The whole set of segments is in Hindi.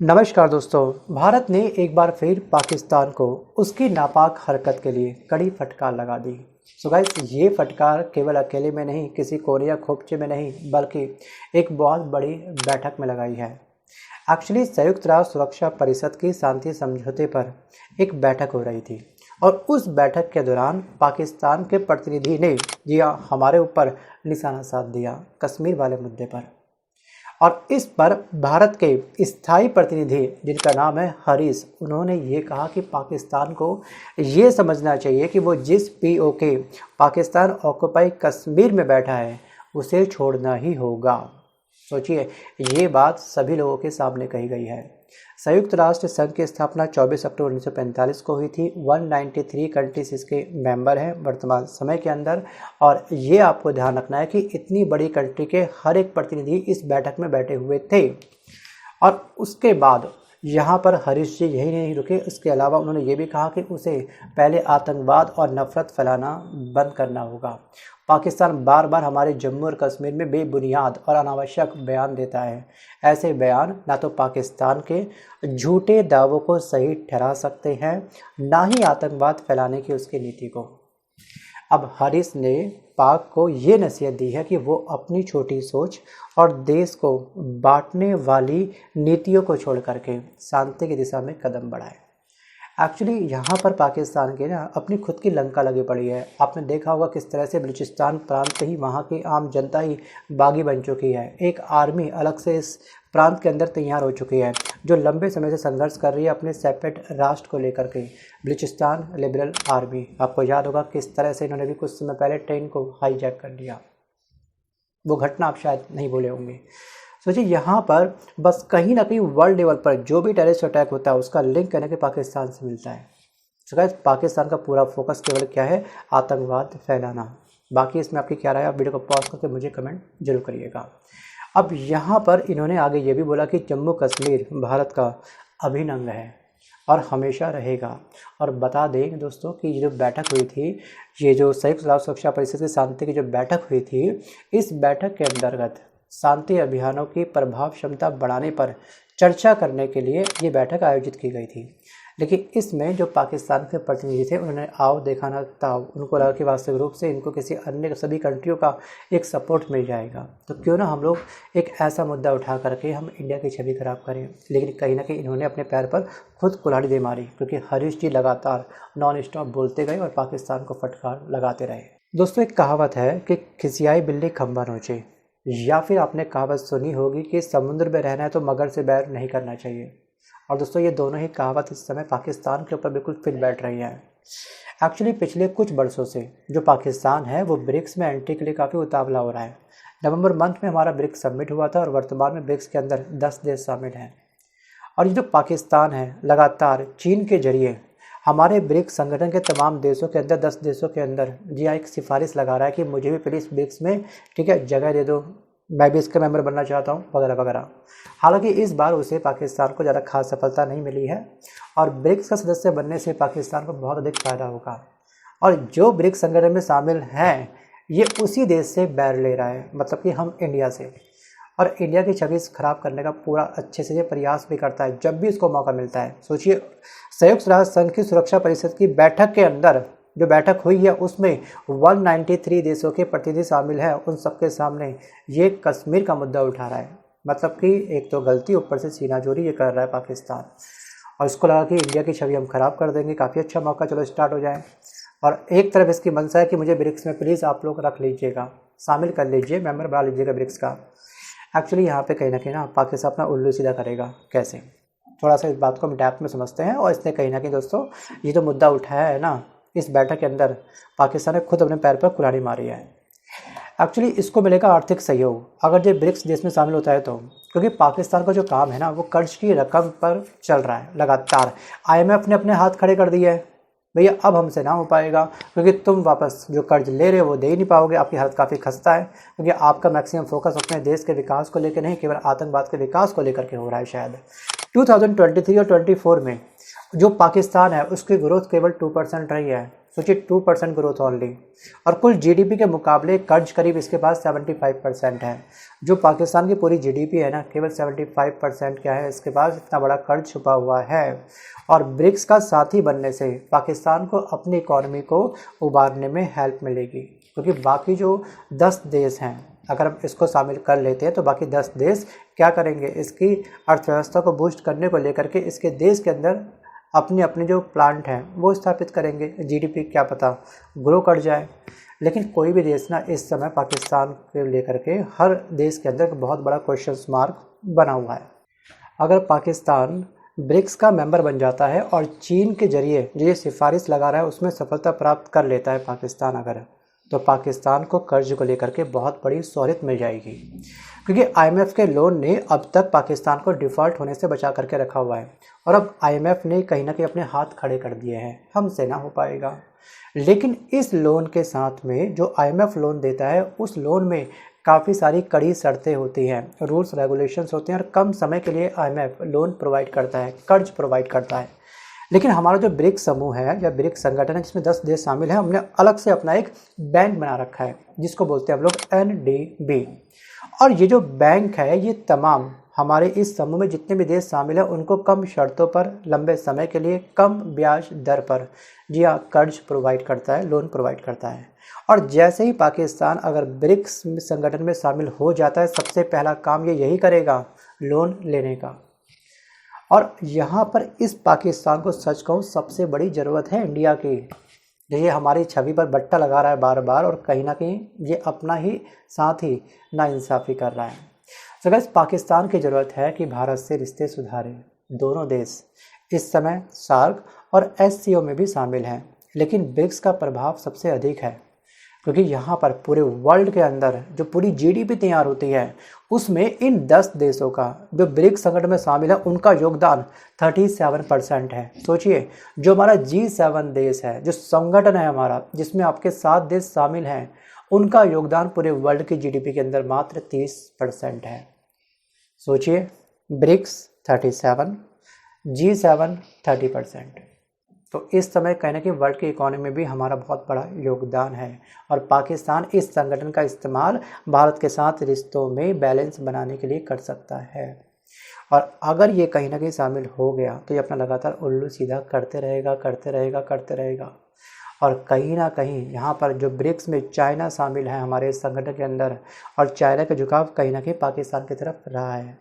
नमस्कार दोस्तों। भारत ने एक बार फिर पाकिस्तान को उसकी नापाक हरकत के लिए कड़ी फटकार लगा दी। सो गाइस, ये फटकार केवल अकेले में नहीं, किसी कोने या खोपचे में नहीं, बल्कि एक बहुत बड़ी बैठक में लगाई है। एक्चुअली संयुक्त राष्ट्र सुरक्षा परिषद की शांति समझौते पर एक बैठक हो रही थी और उस बैठक के दौरान पाकिस्तान के प्रतिनिधि ने हमारे ऊपर निशाना साध दिया कश्मीर वाले मुद्दे पर। और इस पर भारत के स्थायी प्रतिनिधि जिनका नाम है हरीश, उन्होंने ये कहा कि पाकिस्तान को ये समझना चाहिए कि वो जिस पीओके पाकिस्तान ऑक्युपाई कश्मीर में बैठा है उसे छोड़ना ही होगा। सोचिए, ये बात सभी लोगों के सामने कही गई है। संयुक्त राष्ट्र संघ की स्थापना 24 अक्टूबर 1945 को हुई थी। 193 कंट्रीज इसके मेंबर हैं वर्तमान समय के अंदर। और ये आपको ध्यान रखना है कि इतनी बड़ी कंट्री के हर एक प्रतिनिधि इस बैठक में बैठे हुए थे। और उसके बाद यहाँ पर हरीश जी यही नहीं रुके, इसके अलावा उन्होंने ये भी कहा कि उसे पहले आतंकवाद और नफरत फैलाना बंद करना होगा। पाकिस्तान बार बार हमारे जम्मू और कश्मीर में बेबुनियाद और अनावश्यक बयान देता है। ऐसे बयान ना तो पाकिस्तान के झूठे दावों को सही ठहरा सकते हैं, ना ही आतंकवाद फैलाने की उसकी नीति को। अब हरीश ने पाक को ये नसीहत दी है कि वो अपनी छोटी सोच और देश को बांटने वाली नीतियों को छोड़ करके शांति की दिशा में कदम बढ़ाए। एक्चुअली यहाँ पर पाकिस्तान के ना अपनी खुद की लंका लगी पड़ी है। आपने देखा होगा किस तरह से बलूचिस्तान प्रांत ही वहाँ की आम जनता ही बागी बन चुकी है। एक आर्मी अलग से इस प्रांत के अंदर तैयार हो चुकी है जो लंबे समय से संघर्ष कर रही है अपने सेपरेट राष्ट्र को लेकर के। बलूचिस्तान लिबरल आर्मी, आपको याद होगा किस तरह से इन्होंने भी कुछ समय पहले ट्रेन को हाईजैक कर लिया। वो घटना आप शायद नहीं भूले होंगे। सोचिए, यहाँ पर बस कहीं ना कहीं वर्ल्ड लेवल पर जो भी टेररिस्ट अटैक होता है उसका लिंक कहने के पाकिस्तान से मिलता है। तो गाइस, पाकिस्तान का पूरा फोकस केवल क्या है? आतंकवाद फैलाना। बाकी इसमें आपकी क्या राय है? आप वीडियो को पॉज करके मुझे कमेंट जरूर करिएगा। अब यहाँ पर इन्होंने आगे ये भी बोला कि जम्मू कश्मीर भारत का अभिन्न अंग है और हमेशा रहेगा। और बता दें दोस्तों कि ये जो बैठक हुई थी, ये जो संयुक्त राष्ट्र सुरक्षा परिषद की शांति की जो बैठक हुई थी, इस बैठक के अंतर्गत शांति अभियानों की प्रभाव क्षमता बढ़ाने पर चर्चा करने के लिए ये बैठक आयोजित की गई थी। लेकिन इसमें जो पाकिस्तान के प्रतिनिधि थे उन्होंने आओ देखा ना ताओ, उनको लगा कि वास्तविक रूप से इनको किसी अन्य सभी कंट्रियों का एक सपोर्ट मिल जाएगा, तो क्यों ना हम लोग एक ऐसा मुद्दा उठा करके हम इंडिया की छवि खराब करें। लेकिन कहीं ना कहीं इन्होंने अपने पैर पर खुद कुल्हाड़ी दे मारी, क्योंकि हरीश जी लगातार नॉन स्टॉप बोलते गए और पाकिस्तान को फटकार लगाते रहे। दोस्तों, एक कहावत है कि खिसियाई बिल्ली खंभा नोचे, या फिर आपने कहावत सुनी होगी कि समुद्र में रहना है तो मगर से बैर नहीं करना चाहिए। और दोस्तों, ये दोनों ही कहावत इस समय पाकिस्तान के ऊपर बिल्कुल फिट बैठ रही है। एक्चुअली पिछले कुछ वर्षों से जो पाकिस्तान है वो ब्रिक्स में एंट्री के लिए काफ़ी उतावला हो रहा है। नवंबर मंथ में हमारा ब्रिक्स समिट हुआ था और वर्तमान में ब्रिक्स के अंदर 10 देश शामिल हैं। और ये जो पाकिस्तान है लगातार चीन के जरिए हमारे ब्रिक्स संगठन के तमाम देशों के अंदर 10 देशों के अंदर जी एक सिफारिश लगा रहा है कि मुझे भी प्लीज़ ब्रिक्स में ठीक है जगह दे दो, मैं भी इसका मेंबर बनना चाहता हूँ वगैरह वगैरह। हालांकि इस बार उसे पाकिस्तान को ज़्यादा खास सफलता नहीं मिली है और ब्रिक्स का सदस्य बनने से पाकिस्तान को बहुत अधिक फायदा होगा। और जो ब्रिक्स संगठन में शामिल हैं ये उसी देश से बैर ले रहा है, मतलब कि हम इंडिया से। और इंडिया की छवि खराब करने का पूरा अच्छे से ये प्रयास भी करता है जब भी इसको मौका मिलता है। सोचिए, संयुक्त राष्ट्र संघ की सुरक्षा परिषद की बैठक के अंदर जो बैठक हुई है उसमें 193 देशों के प्रतिनिधि शामिल हैं। उन सबके सामने ये कश्मीर का मुद्दा उठा रहा है, मतलब कि एक तो गलती, ऊपर से सीनाजोरी ये कर रहा है पाकिस्तान। और इसको लगा कि इंडिया की छवि हम खराब कर देंगे, काफ़ी अच्छा मौका, चलो स्टार्ट हो जाए। और एक तरफ इसकी मंशा है कि मुझे ब्रिक्स में प्लीज़ आप लोग रख लीजिएगा, शामिल कर लीजिए, मेंबर बना लीजिएगा ब्रिक्स का। एक्चुअली यहाँ पे कहीं ना कहीं ना पाकिस्तान अपना उल्लू सीधा करेगा। कैसे? थोड़ा सा इस बात को हम डेप्थ में समझते हैं। और इसने कहीं ना कहीं दोस्तों ये जो मुद्दा उठाया है ना इस बैठक के अंदर, पाकिस्तान ने खुद अपने पैर पर कुल्हाड़ी मारी है। एक्चुअली इसको मिलेगा आर्थिक सहयोग अगर ये ब्रिक्स देश में शामिल होता है तो, क्योंकि पाकिस्तान का जो काम है ना वो कर्ज की रकम पर चल रहा है लगातार। IMF ने अपने हाथ खड़े कर दिए है, भैया अब हमसे ना हो पाएगा क्योंकि तुम वापस जो कर्ज ले रहे हो वो दे ही नहीं पाओगे। आपकी हालत काफ़ी खस्ता है क्योंकि आपका मैक्सिमम फोकस अपने देश के विकास को लेकर नहीं, केवल आतंकवाद के विकास को लेकर के हो रहा है। शायद 2023 और 24 में जो पाकिस्तान है उसकी ग्रोथ केवल 2% रही है सोचिए 2% ग्रोथ ओनली। और कुल जीडीपी के मुकाबले कर्ज करीब इसके पास 75% है। जो पाकिस्तान की पूरी जीडीपी है ना, केवल 75% क्या है इसके पास, इतना बड़ा कर्ज छुपा हुआ है। और ब्रिक्स का साथी बनने से पाकिस्तान को अपनी इकॉनमी को उबारने में हेल्प मिलेगी, क्योंकि बाकी जो 10 देश हैं अगर हम इसको शामिल कर लेते हैं तो बाकी 10 देश क्या करेंगे, इसकी अर्थव्यवस्था को बूस्ट करने को लेकर के इसके देश के अंदर अपने अपने जो प्लांट हैं वो स्थापित करेंगे। जीडीपी क्या पता ग्रो कर जाए। लेकिन कोई भी देश ना इस समय पाकिस्तान के लेकर के हर देश के अंदर बहुत बड़ा क्वेश्चन मार्क बना हुआ है। अगर पाकिस्तान ब्रिक्स का मेंबर बन जाता है और चीन के जरिए जो ये सिफारिश लगा रहा है उसमें सफलता प्राप्त कर लेता है पाकिस्तान अगर, तो पाकिस्तान को कर्ज को लेकर के बहुत बड़ी सहूलियत मिल जाएगी, क्योंकि आईएमएफ के लोन ने अब तक पाकिस्तान को डिफ़ॉल्ट होने से बचा करके रखा हुआ है। और अब आईएमएफ ने कहीं ना कहीं अपने हाथ खड़े कर दिए हैं, हमसे ना हो पाएगा। लेकिन इस लोन के साथ में जो आईएमएफ लोन देता है उस लोन में काफ़ी सारी कड़ी शर्तें होती हैं, रूल्स रेगुलेशंस होते हैं, और कम समय के लिए आईएमएफ लोन प्रोवाइड करता है, कर्ज प्रोवाइड करता है। लेकिन हमारा जो ब्रिक्स समूह है या ब्रिक्स संगठन है जिसमें 10 देश शामिल हैं, हमने अलग से अपना एक बैंक बना रखा है जिसको बोलते हैं हम लोग एनडीबी। और ये जो बैंक है ये तमाम हमारे इस समूह में जितने भी देश शामिल हैं उनको कम शर्तों पर लंबे समय के लिए कम ब्याज दर पर जी हाँ कर्ज प्रोवाइड करता है, लोन प्रोवाइड करता है। और जैसे ही पाकिस्तान अगर ब्रिक्स संगठन में शामिल हो जाता है सबसे पहला काम ये यही करेगा, लोन लेने का। और यहाँ पर इस पाकिस्तान को सच कहूँ सबसे बड़ी ज़रूरत है इंडिया की। ये हमारी छवि पर बट्टा लगा रहा है बार बार और कहीं ना कहीं ये अपना ही साथ ही नाइंसाफ़ी कर रहा है। तो गाइस पाकिस्तान की ज़रूरत है कि भारत से रिश्ते सुधारे। दोनों देश इस समय सार्क और एससीओ में भी शामिल हैं, लेकिन ब्रिक्स का प्रभाव सबसे अधिक है, क्योंकि यहाँ पर पूरे वर्ल्ड के अंदर जो पूरी जीडीपी तैयार होती है उसमें इन 10 देशों का जो ब्रिक्स संगठन में शामिल है उनका योगदान 37% है। सोचिए जो हमारा G7 देश है, जो संगठन है हमारा जिसमें आपके 7 देश शामिल हैं, उनका योगदान पूरे वर्ल्ड की जीडीपी के अंदर मात्र 30% है। सोचिए ब्रिक्स 37, G7 30%। तो इस समय कहीं ना कहीं वर्ल्ड की इकोनॉमी में भी हमारा बहुत बड़ा योगदान है और पाकिस्तान इस संगठन का इस्तेमाल भारत के साथ रिश्तों में बैलेंस बनाने के लिए कर सकता है। और अगर ये कहीं ना कहीं शामिल हो गया तो ये अपना लगातार उल्लू सीधा करते रहेगा। और कहीं ना कहीं यहाँ पर जो ब्रिक्स में चाइना शामिल है हमारे इस संगठन के अंदर, और चाइना का झुकाव कहीं ना कहीं पाकिस्तान की तरफ रहा है।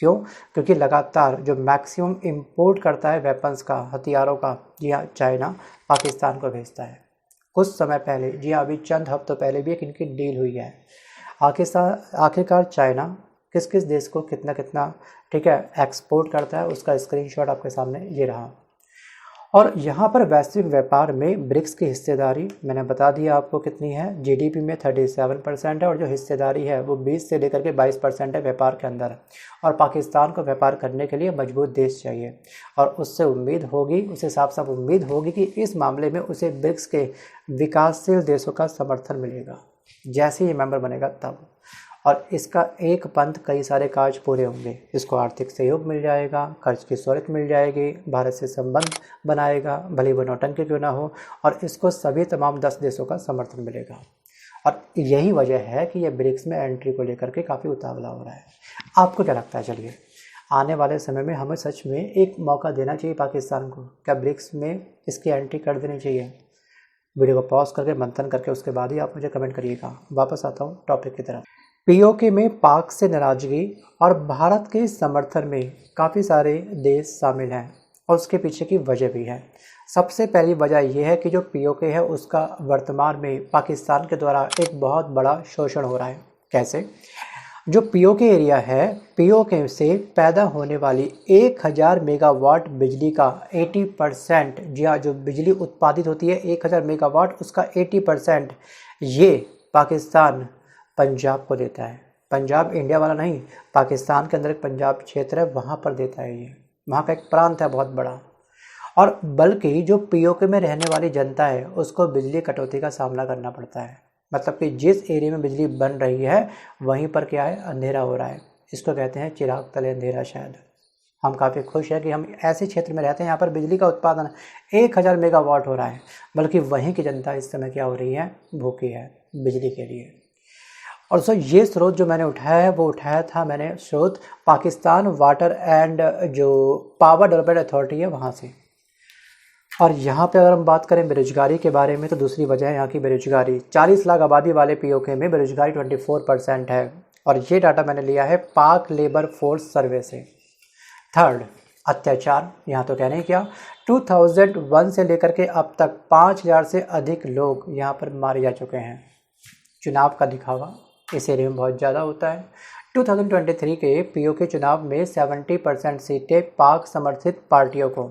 क्यों? क्योंकि लगातार जो मैक्सिमम इंपोर्ट करता है वेपन्स का, हथियारों का, जी हाँ चाइना पाकिस्तान को भेजता है। कुछ समय पहले, जी हाँ अभी चंद हफ्तों पहले भी एक इनकी डील हुई है। आखिरकार चाइना किस किस देश को कितना कितना ठीक है एक्सपोर्ट करता है उसका स्क्रीनशॉट आपके सामने ये रहा। और यहाँ पर वैश्विक व्यापार में ब्रिक्स की हिस्सेदारी मैंने बता दिया आपको कितनी है, जीडीपी में 37% है, और जो हिस्सेदारी है वो 20 से लेकर के 22% है व्यापार के अंदर। और पाकिस्तान को व्यापार करने के लिए मजबूत देश चाहिए और उससे उम्मीद होगी, उसे साफ साफ उम्मीद होगी कि इस मामले में उसे ब्रिक्स के विकासशील देशों का समर्थन मिलेगा जैसे ही मेंबर बनेगा तब। और इसका एक पंथ कई सारे कार्य पूरे होंगे, इसको आर्थिक सहयोग मिल जाएगा, कर्ज की सहूलियत मिल जाएगी, भारत से संबंध बनाएगा भले वो नौटंकी क्यों ना हो, और इसको सभी तमाम 10 देशों का समर्थन मिलेगा। और यही वजह है कि ये ब्रिक्स में एंट्री को लेकर के काफ़ी उतावला हो रहा है। आपको क्या लगता है? चलिए आने वाले समय में हमें सच में एक मौका देना चाहिए पाकिस्तान को, क्या ब्रिक्स में इसकी एंट्री कर देनी चाहिए? वीडियो को पॉज करके मंथन करके उसके बाद ही आप मुझे कमेंट करिएगा। वापस आता हूँ टॉपिक की तरफ। पीओके में पाक से नाराज़गी और भारत के समर्थन में काफ़ी सारे देश शामिल हैं और उसके पीछे की वजह भी है। सबसे पहली वजह यह है कि जो पीओके है उसका वर्तमान में पाकिस्तान के द्वारा एक बहुत बड़ा शोषण हो रहा है। कैसे? जो पीओके एरिया है, पीओके से पैदा होने वाली 1000 मेगावाट बिजली का 80%, जी हाँ जो बिजली उत्पादित होती है 1000 मेगावाट उसका 80% ये पाकिस्तान पंजाब को देता है। पंजाब इंडिया वाला नहीं, पाकिस्तान के अंदर एक पंजाब क्षेत्र है वहाँ पर देता है, ये वहाँ का एक प्रांत है बहुत बड़ा। और बल्कि जो पीओके में रहने वाली जनता है उसको बिजली कटौती का सामना करना पड़ता है। मतलब कि जिस एरिया में बिजली बन रही है वहीं पर क्या है, अंधेरा हो रहा है। इसको कहते हैं चिराग तले अंधेरा शायद। हम काफ़ी खुश हैं कि हम ऐसे क्षेत्र में रहते हैं यहाँ पर बिजली का उत्पादन 1000 मेगावाट हो रहा है, बल्कि वहीं की जनता इस समय क्या हो रही है, भूखी है बिजली के लिए। और सो ये स्रोत जो मैंने उठाया है वो उठाया था मैंने स्रोत पाकिस्तान वाटर एंड जो पावर डेवलपमेंट अथॉरिटी है वहाँ से। और यहाँ पे अगर हम बात करें बेरोजगारी के बारे में तो दूसरी वजह है यहाँ की बेरोजगारी। 40 लाख आबादी वाले पीओके में बेरोजगारी 24% है, और ये डाटा मैंने लिया है पाक लेबर फोर्स सर्वे से। थर्ड, अत्याचार, यहाँ तो कहने क्या 2001 से लेकर के अब तक 5000 से अधिक लोग यहाँ पर मारे जा चुके हैं। चुनाव का दिखावा इस एरिया में बहुत ज़्यादा होता है। 2023 के पीओके चुनाव में 70% सीटें पाक समर्थित पार्टियों को,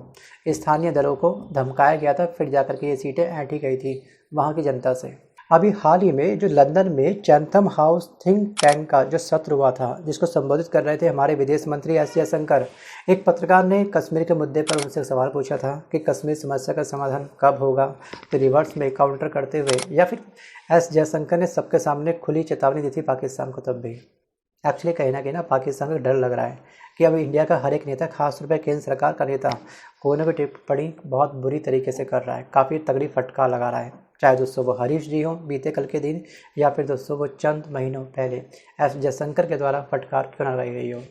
स्थानीय दलों को धमकाया गया था, फिर जाकर के ये सीटें ऐंठी गई थी वहाँ की जनता से। अभी हाल ही में जो लंदन में चैथम हाउस थिंक टैंक का जो सत्र हुआ था, जिसको संबोधित कर रहे थे हमारे विदेश मंत्री एस जयशंकर, एक पत्रकार ने कश्मीर के मुद्दे पर उनसे सवाल पूछा था कि कश्मीर समस्या का समाधान कब होगा, तो रिवर्स में काउंटर करते हुए या फिर एस जयशंकर ने सबके सामने खुली चेतावनी दी थी पाकिस्तान को। तब भी एक्चुअली कहीं ना कहीं ना पाकिस्तान को डर लग रहा है कि अब इंडिया का हर एक नेता, खास तौर पर केंद्र सरकार का नेता, कोई ना कोई टिप्पणी बहुत बुरी तरीके से कर रहा है, काफ़ी तगड़ी फटकार लगा रहा है। चाहे दोस्तों वो हरीश जी हों बीते कल के दिन, या फिर दोस्तों वो चंद महीनों पहले एस जयशंकर के द्वारा फटकार क्यों न लगाई गई हो।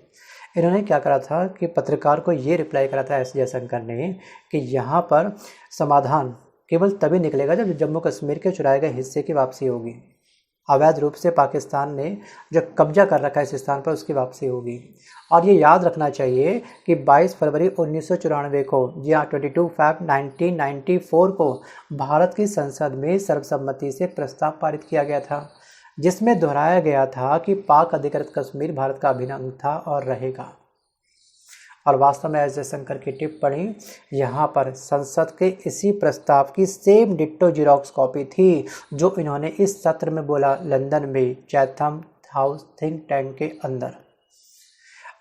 इन्होंने क्या करा था कि पत्रकार को ये रिप्लाई करा था एस जयशंकर ने कि यहाँ पर समाधान केवल तभी निकलेगा जब जम्मू कश्मीर के चुराए गए हिस्से की वापसी होगी। अवैध रूप से पाकिस्तान ने जो कब्जा कर रखा है इस स्थान पर, उसकी वापसी होगी। और ये याद रखना चाहिए कि 22 फरवरी 1994 को, जी हाँ 22 फरवरी 1994 को भारत की संसद में सर्वसम्मति से प्रस्ताव पारित किया गया था, जिसमें दोहराया गया था कि पाक अधिकृत कश्मीर भारत का अभिन्न अंग था और रहेगा। और वास्तव में एस जयशंकर की टिप्पणी यहाँ पर संसद के इसी प्रस्ताव की सेम डिट्टो जीरोक्स कॉपी थी जो इन्होंने इस सत्र में बोला लंदन में चैथम हाउस थिंक टैंक के अंदर।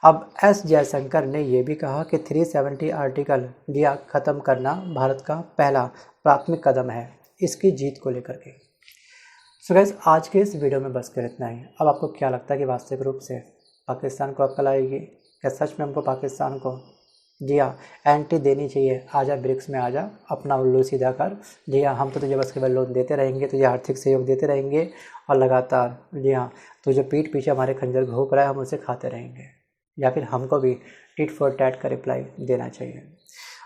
अब एस जयशंकर ने यह भी कहा कि 370 आर्टिकल दिया ख़त्म करना भारत का पहला प्राथमिक कदम है इसकी जीत को लेकर के। सो गाइस, आज के इस वीडियो में बस कर इतना ही। अब आपको क्या लगता है कि वास्तविक रूप से पाकिस्तान को अक्ल आएगी? क्या सच में हमको पाकिस्तान को, जी हाँ, एंट्री देनी चाहिए? आजा ब्रिक्स में आजा, अपना उल्लू सीधा कर। जी हाँ, हम तो तुझे बस केवल लोन देते रहेंगे, तुझे आर्थिक सहयोग देते रहेंगे और लगातार, जी हाँ, तुझे पीठ पीछे हमारे खंजर घोंप रहा है, हम उसे खाते रहेंगे, या फिर हमको भी टिट फॉर टैट का रिप्लाई देना चाहिए।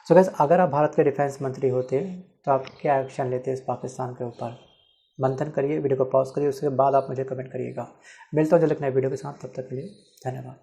सो गाइस, अगर आप भारत के डिफेंस मंत्री होते तो आप क्या एक्शन लेते इस पाकिस्तान के ऊपर? मंथन करिए, वीडियो को पॉज करिए, उसके बाद आप मुझे कमेंट करिएगा। मिलता हूँ जल्द एक नए वीडियो के साथ, तब तक के लिए धन्यवाद।